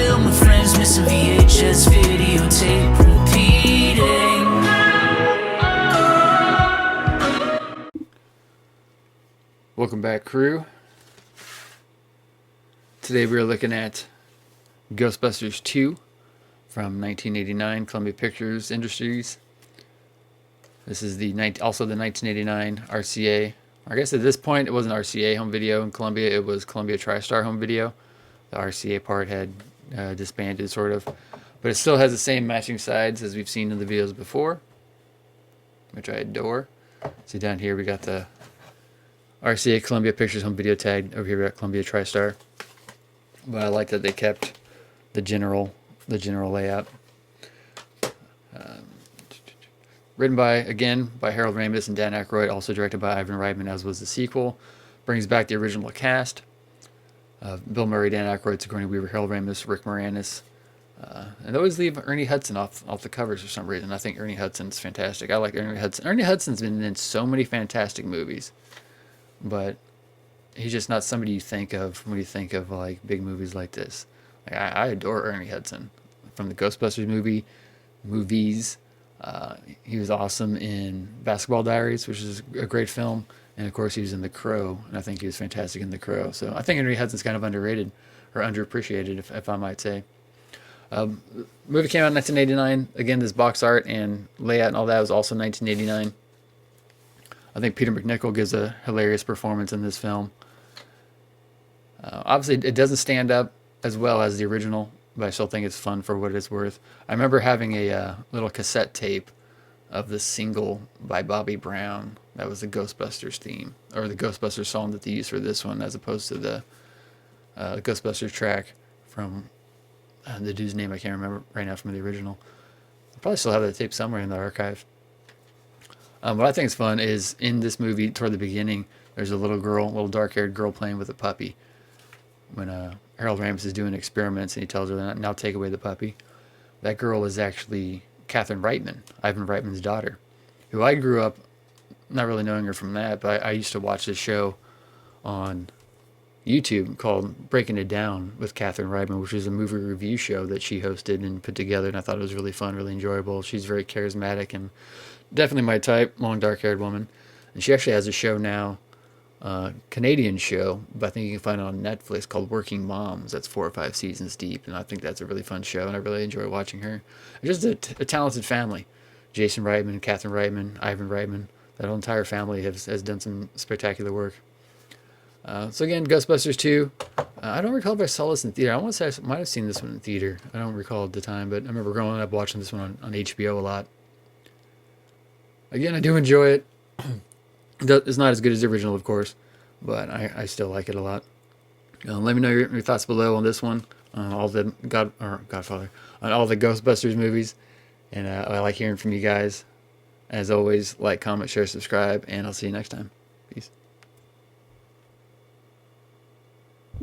film with friends, missing VHS videotape repeating. Welcome back, crew. Today we're looking at Ghostbusters 2 from 1989, Columbia Pictures Industries. This is also the 1989 RCA. I guess at this point it wasn't RCA home video in Columbia, it was Columbia TriStar home video. The RCA part had disbanded, sort of. But it still has the same matching sides as we've seen in the videos before, which I adore. See down here we got the RCA Columbia Pictures home video tag. Over here we got Columbia TriStar. But I like that they kept the general layout. Written by Harold Ramis and Dan Aykroyd, also directed by Ivan Reitman, as was the sequel. Brings back the original cast. Bill Murray, Dan Aykroyd, Sigourney Weaver, Harold Ramis, Rick Moranis. And they always leave Ernie Hudson off the covers for some reason. I think Ernie Hudson's fantastic. I like Ernie Hudson. Ernie Hudson's been in so many fantastic movies. But he's just not somebody you think of when you think of like big movies like this. Like, I adore Ernie Hudson from the Ghostbusters movies. He was awesome in Basketball Diaries, which is a great film, and of course he was in The Crow, and I think he was fantastic in The Crow. So I think Ernie Hudson's kind of underrated or underappreciated, if I might say. Movie came out in 1989. Again, this box art and layout and all that was also 1989. I think Peter MacNicol gives a hilarious performance in this film. Obviously, it doesn't stand up as well as the original, but I still think it's fun for what it's worth. I remember having a little cassette tape of the single by Bobby Brown. That was the Ghostbusters theme, or the Ghostbusters song that they used for this one, as opposed to the Ghostbusters track from the dude's name I can't remember right now from the original. I probably still have that tape somewhere in the archive. What I think is fun is in this movie, toward the beginning, there's a little dark-haired girl playing with a puppy. When Harold Ramis is doing experiments and he tells her, now take away the puppy. That girl is actually Catherine Reitman, Ivan Reitman's daughter, who I grew up not really knowing her from that, but I used to watch this show on YouTube called Breaking It Down with Catherine Reitman, which is a movie review show that she hosted and put together, and I thought it was really fun, really enjoyable. She's very charismatic and definitely my type, long dark-haired woman. And she actually has a show now, Canadian show, but I think you can find it on Netflix, called Working Moms. That's 4 or 5 seasons deep, and I think that's a really fun show, and I really enjoy watching her. It's just a talented family. Jason Reitman, Catherine Reitman, Ivan Reitman. That whole entire family has done some spectacular work. So again, Ghostbusters 2. I don't recall if I saw this in theater. I want to say I might have seen this one in theater. I don't recall at the time, but I remember growing up watching this one on HBO a lot. Again, I do enjoy it. It's not as good as the original, of course, but I still like it a lot. Let me know your thoughts below on this one, on all the Godfather, on all the Ghostbusters movies, and I like hearing from you guys. As always, like, comment, share, subscribe, and I'll see you next time.